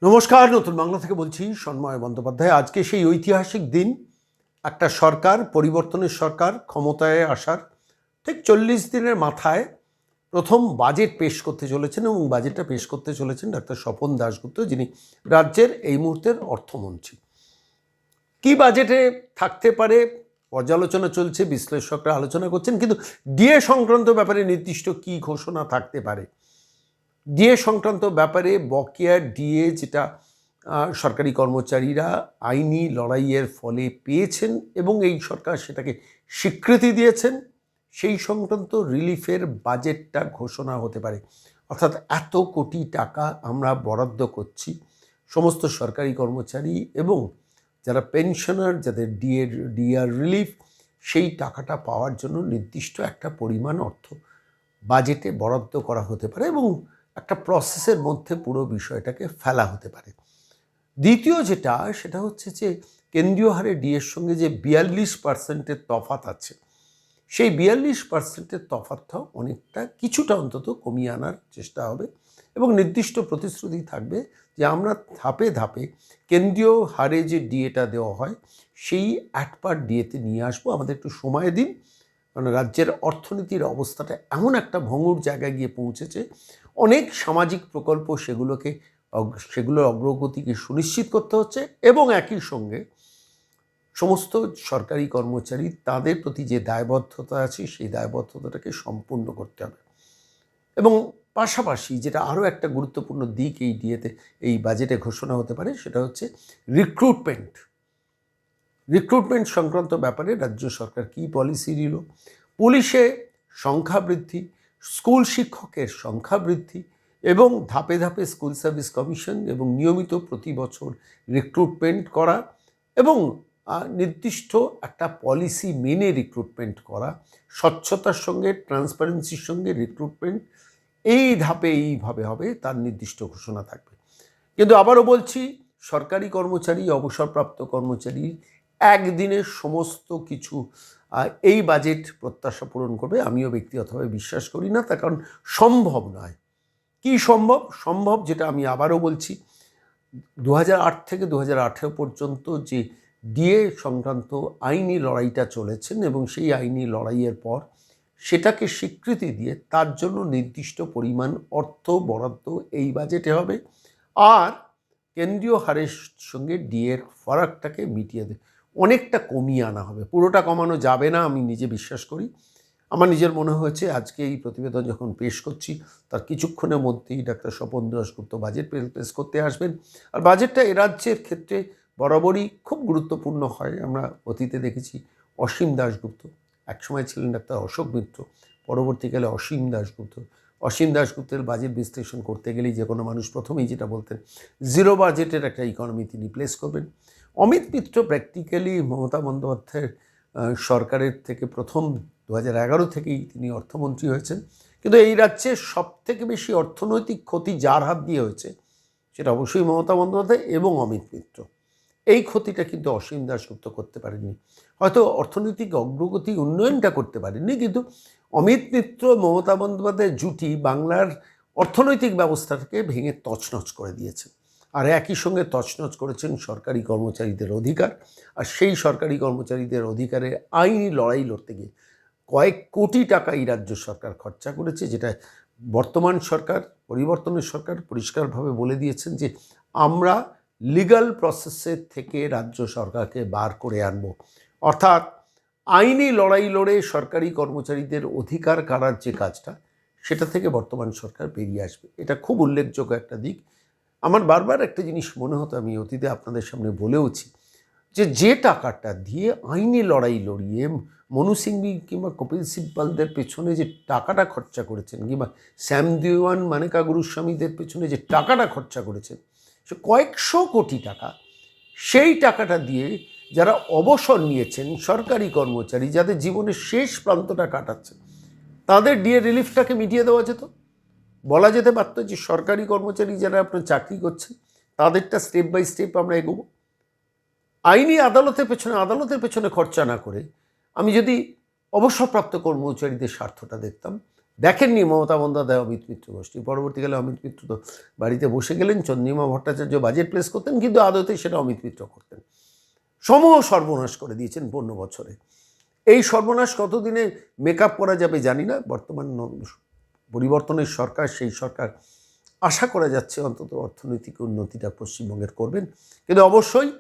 নমস্কার, নতুন বাংলা থেকে বলছি সন্ময় বন্দ্যোপাধ্যায়। আজকে সেই ঐতিহাসিক দিন, একটা সরকার, পরিবর্তনের সরকার ক্ষমতায় আসার ঠিক 40 দিনের মাথায় প্রথম বাজেট পেশ করতে চলেছেন এবং বাজেটটা পেশ করতে চলেছেন ডাক্তার স্বপন দাশগুপ্ত, যিনি রাজ্যের এই মুহূর্তের অর্থমন্ত্রী। কি বাজেটে থাকতে পারে পর্যালোচনা চলছে, বিশ্লেষকরা আলোচনা করছেন, কিন্তু ডিএ সংক্রান্ত ব্যাপারে নির্দিষ্ট কি ঘোষণা থাকতে পারে, ডিএ সংক্রান্ত ব্যাপারে বকেয়া ডিএ যেটা সরকারি কর্মচারীরা আইনি লড়াইয়ের ফলে পেয়েছেন এবং এই সরকার সেটাকে স্বীকৃতি দিয়েছেন, সেই সংক্রান্ত রিলিফের বাজেটটা ঘোষণা হতে পারে। অর্থাৎ এত কোটি টাকা আমরা বরাদ্দ করছি সমস্ত সরকারি কর্মচারী এবং যারা পেনশনার, যাদের ডিআর রিলিফ, সেই টাকাটা পাওয়ার জন্য নির্দিষ্ট একটা পরিমাণ অর্থ বাজেটে বরাদ্দ করা হতে পারে এবং একটা প্রসেসের মধ্যে পুরো বিষয়টাকে ফেলা হতে পারে। দ্বিতীয় যেটা, সেটা হচ্ছে যে কেন্দ্রীয় হারে ডিএর সঙ্গে যে 42% তফাৎ আছে, সেই 42% তফাৎটাও অনেকটা কিছুটা অন্তত কমিয়ে আনার চেষ্টা হবে এবং নির্দিষ্ট প্রতিশ্রুতি থাকবে যে আমরা ধাপে ধাপে কেন্দ্রীয় হারে যে ডিএটা দেওয়া হয় সেই পার ডিএতে নিয়ে আসবো, আমাদের একটু সময় দিন। কারণ রাজ্যের অর্থনীতির অবস্থাটা এমন একটা ভঙ্গুর জায়গায় গিয়ে পৌঁছেছে, অনেক সামাজিক প্রকল্প সেগুলোর অগ্রগতিকে সুনিশ্চিত করতে হচ্ছে এবং একই সঙ্গে সমস্ত সরকারি কর্মচারী তাদের প্রতি যে দায়বদ্ধতা আছে সেই দায়বদ্ধতাটাকে সম্পূর্ণ করতে হবে। এবং পাশাপাশি যেটা আরও একটা গুরুত্বপূর্ণ দিক এই ডিএতে, এই বাজেটে ঘোষণা হতে পারে, সেটা হচ্ছে রিক্রুটমেন্ট সংক্রান্ত ব্যাপারে রাজ্য সরকার কী পলিসি নিল। পুলিশে সংখ্যা বৃদ্ধি, স্কুল শিক্ষকের সংখ্যা বৃদ্ধি এবং ধাপে ধাপে স্কুল সার্ভিস কমিশন এবং নিয়মিত প্রতি বছর রিক্রুটমেন্ট করা এবং নির্দিষ্ট একটা পলিসি মেনে রিক্রুটমেন্ট করা, স্বচ্ছতার সঙ্গে ট্রান্সপারেন্সির সঙ্গে রিক্রুটমেন্ট এই ধাপে এইভাবে হবে, তার নির্দিষ্ট ঘোষণা থাকবে। কিন্তু আবারও বলছি, সরকারি কর্মচারী, অবসরপ্রাপ্ত কর্মচারী একদিনের সমস্ত কিছু এই বাজেট প্রত্যাশা পূরণ করবে আমিও ব্যক্তিগতভাবে বিশ্বাস করি না, তার কারণ সম্ভব নয়। কি সম্ভব যেটা আমি আবারও বলছি, 2008 থেকে 2018 পর্যন্ত যে ডিএ সংক্রান্ত আইনি লড়াইটা চলেছেন এবং সেই আইনি লড়াইয়ের পর সেটাকে স্বীকৃতি দিয়ে তার জন্য নির্দিষ্ট পরিমাণ অর্থ বরাদ্দ এই বাজেটে হবে আর কেন্দ্রীয় হারের সঙ্গে ডিএর ফারাকটাকে মিটিয়ে অনেকটা কমিয়ে আনা হবে। পুরোটা কমানো যাবে না আমি নিজে বিশ্বাস করি। আমার নিজের মনে হয়েছে আজকে এই প্রতিবেদন যখন পেশ করছি তার কিছুক্ষণের মধ্যেই ডাক্তার স্বপন দাশগুপ্ত বাজেট পেশ করতে আসবেন। আর বাজেটটা এ রাজ্যের ক্ষেত্রে বরাবরই খুব গুরুত্বপূর্ণ হয়। আমরা অতীতে দেখেছি অসীম দাশগুপ্ত, একসময় ছিলেন ডাক্তার অশোক মিত্র, পরবর্তীকালে অসীম দাশগুপ্তের বাজেট বিশ্লেষণ করতে গেলেই যে কোনো মানুষ প্রথমেই যেটা বলতেন, জিরো বাজেটের একটা ইকোনমি তিনি প্লেস করবেন। অমিত মিত্র প্র্যাকটিক্যালি মমতা বন্দ্যোপাধ্যায়ের সরকারের থেকে প্রথম 2011 থেকেই তিনি অর্থমন্ত্রী হয়েছেন, কিন্তু এই রাজ্যে সবথেকে বেশি অর্থনৈতিক ক্ষতি যার হাত দিয়ে হয়েছে সেটা অবশ্যই মমতা বন্দ্যোপাধ্যায় এবং অমিত মিত্র। এই ক্ষতিটা কিন্তু অসীম দাশগুপ্ত করতে পারেননি। হয়তো অর্থনৈতিক অগ্রগতি উন্নয়নটা করতে পারেননি, কিন্তু অমিত মিত্র মমতা বন্দ্যোপাধ্যায়ের জুটি বাংলার অর্থনৈতিক ব্যবস্থাটাকে ভেঙে তছনছ করে দিয়েছে। আর একই সঙ্গে তছনছ করেছেন সরকারি কর্মচারীদের অধিকার। আর সেই সরকারি কর্মচারীদের অধিকারে আইনি লড়াই লড়তে গিয়ে কয়েক কোটি টাকা এই রাজ্য সরকার খরচা করেছে, যেটা বর্তমান সরকার, পরিবর্তনের সরকার পরিষ্কারভাবে বলে দিয়েছেন যে আমরা লিগ্যাল প্রসেসের থেকে রাজ্য সরকারকে বার করে আনব। অর্থাৎ আইনি লড়াই লড়ে সরকারি কর্মচারীদের অধিকার কাড়ার যে কাজটা, সেটা থেকে বর্তমান সরকার বেরিয়ে আসবে। এটা খুব উল্লেখযোগ্য একটা দিক। আমার বারবার একটা জিনিস মনে হতো, আমি অতীতে আপনাদের সামনে বলেওছি, যে টাকাটা দিয়ে আইনি লড়াই লড়িয়ে মনু সিংভি কিংবা কপিল সিব্বালদের পেছনে যে টাকাটা খরচা করেছেন, কিংবা শ্যাম দেওয়ান, মানেকা গুরুস্বামীদের পেছনে যে টাকাটা খরচা করেছেন, সে কয়েকশো কোটি টাকা, সেই টাকাটা দিয়ে যারা অবসর নিয়েছেন সরকারি কর্মচারী, যাদের জীবনের শেষ প্রান্তটা কাটাচ্ছেন, তাদের ডিএ রিলিফটাকে মিটিয়ে দেওয়া যেত। বলা যেতে পারত যে সরকারি কর্মচারী যারা আপনার চাকরি করছেন তাদেরটা স্টেপ বাই স্টেপ আমরা এগোবো। আইনি আদালতের পেছনে খরচা না করে আমি যদি অবসরপ্রাপ্ত কর্মচারীদের স্বার্থটা দেখতাম, দেখেননি মমতা বন্দ্যোপাধ্যায় অমিত মিত্র গোষ্ঠী, পরবর্তীকালে অমিত মিত্র তো বাড়িতে বসে গেলেন, চন্দ্রিমা ভট্টাচার্য বাজেট প্লেস করতেন, কিন্তু আদতে সেটা অমিত মিত্র করতেন। সমূহ সর্বনাশ করে দিয়েছেন 15 বছরে। এই সর্বনাশ কতদিনে মেকআপ করা যাবে জানি না। বর্তমান পরিবর্তনের সরকার, সেই সরকার আশা করা যাচ্ছে অন্তত অর্থনৈতিক উন্নতিটা পশ্চিমবঙ্গের করবেন। কিন্তু অবশ্যই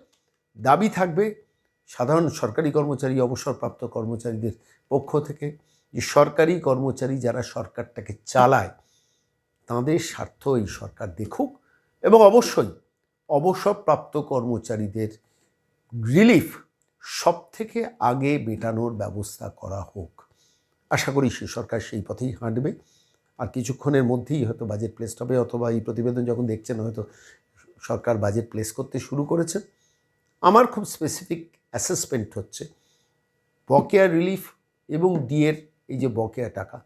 দাবি থাকবে সাধারণ সরকারি কর্মচারী, অবসরপ্রাপ্ত কর্মচারীদের পক্ষ থেকে, যে সরকারি কর্মচারী যারা সরকারটাকে চালায় তাদের স্বার্থ এই সরকার দেখুক, এবং অবশ্যই অবসরপ্রাপ্ত কর্মচারীদের রিলিফ সব থেকে আগে মেটানোর ব্যবস্থা করা হোক। আশা করি সে সরকার সেই পথেই হাঁটবে। আর কিছুক্ষণের মধ্যেই হয়তো বাজেট প্লেস হবে, অথবা এই প্রতিবেদন যখন দেখছেন হয়তো সরকার বাজেট প্লেস করতে শুরু করেছে। আমার খুব স্পেসিফিক অ্যাসেসমেন্ট হচ্ছে বকেয়া রিলিফ এবং ডিএর এই যে বকেয়া টাকা,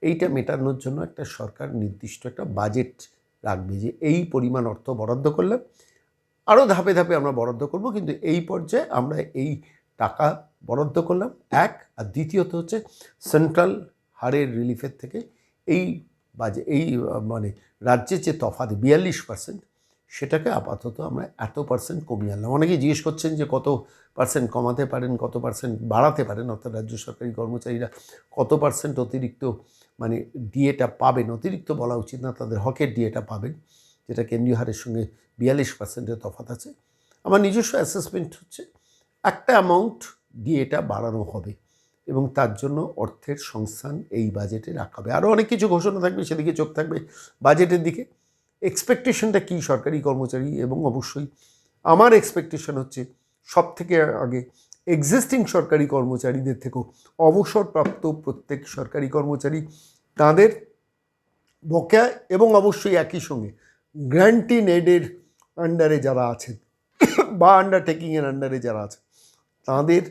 এইটা মেটানোর জন্য একটা সরকার নির্দিষ্ট একটা বাজেট রাখবে, যে এই পরিমাণ অর্থ বরাদ্দ করলাম, আরও ধাপে ধাপে আমরা বরাদ্দ করব, কিন্তু এই পর্যায়ে আমরা এই টাকা বরাদ্দ করলাম এক। আর দ্বিতীয়ত হচ্ছে সেন্ট্রাল হারের রিলিফের থেকে এই মানে রাজ্যের যে তফাৎ 42%, সেটাকে আপাতত আমরা এত পার্সেন্ট কমিয়ে আনলাম। অনেকেই জিজ্ঞেস করছেন যে কত পার্সেন্ট কমাতে পারেন, কত পার্সেন্ট বাড়াতে পারেন, অর্থাৎ রাজ্য সরকারি কর্মচারীরা কত পার্সেন্ট অতিরিক্ত মানে ডিএটা পাবেন, অতিরিক্ত বলা উচিত না, তাদের হকের ডিএটা পাবেন, যেটা কেন্দ্রীয় হারের সঙ্গে 42%-এর তফাৎ আছে। আমার নিজস্ব অ্যাসেসমেন্ট হচ্ছে একটা অ্যামাউন্ট ডিএটা বাড়ানো হবে, এবং তার জন্য অর্থের সংস্থান এই বাজেটে রাখা হবে। আরও অনেক কিছু ঘোষণা থাকবে, সেদিকে চোখ থাকবে বাজেটের দিকে। এক্সপেকটেশনটা কী সরকারি কর্মচারী, এবং অবশ্যই আমার এক্সপেকটেশন হচ্ছে সব থেকে আগে এক্সিস্টিং সরকারি কর্মচারীদের থেকেও অবসরপ্রাপ্ত প্রত্যেক সরকারি কর্মচারী, তাদের বকেয়া, এবং অবশ্যই একই সঙ্গে গ্র্যান্টি নেডের আন্ডারে যারা আছেন বা আন্ডারটেকিংয়ের আন্ডারে যারা আছেন, তাদের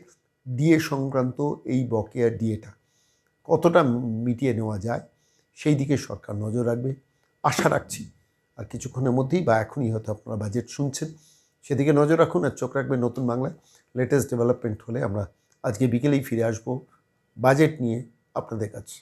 ডিএ সংক্রান্ত এই বকেয়া ডিএটা কতটা মিটিয়ে নেওয়া যায় সেই দিকে সরকার নজর রাখবে আশা রাখছি। আর কিছুক্ষণের মধ্যেই বা এখনই হয়তো আপনারা বাজেট শুনছেন, সেদিকে নজর রাখুন আর চোখ রাখবেন নতুন বাংলায়। লেটেস্ট ডেভেলপমেন্ট হলে আমরা আজকে বিকেলেই ফিরে আসবো বাজেট নিয়ে আপনাদের কাছে।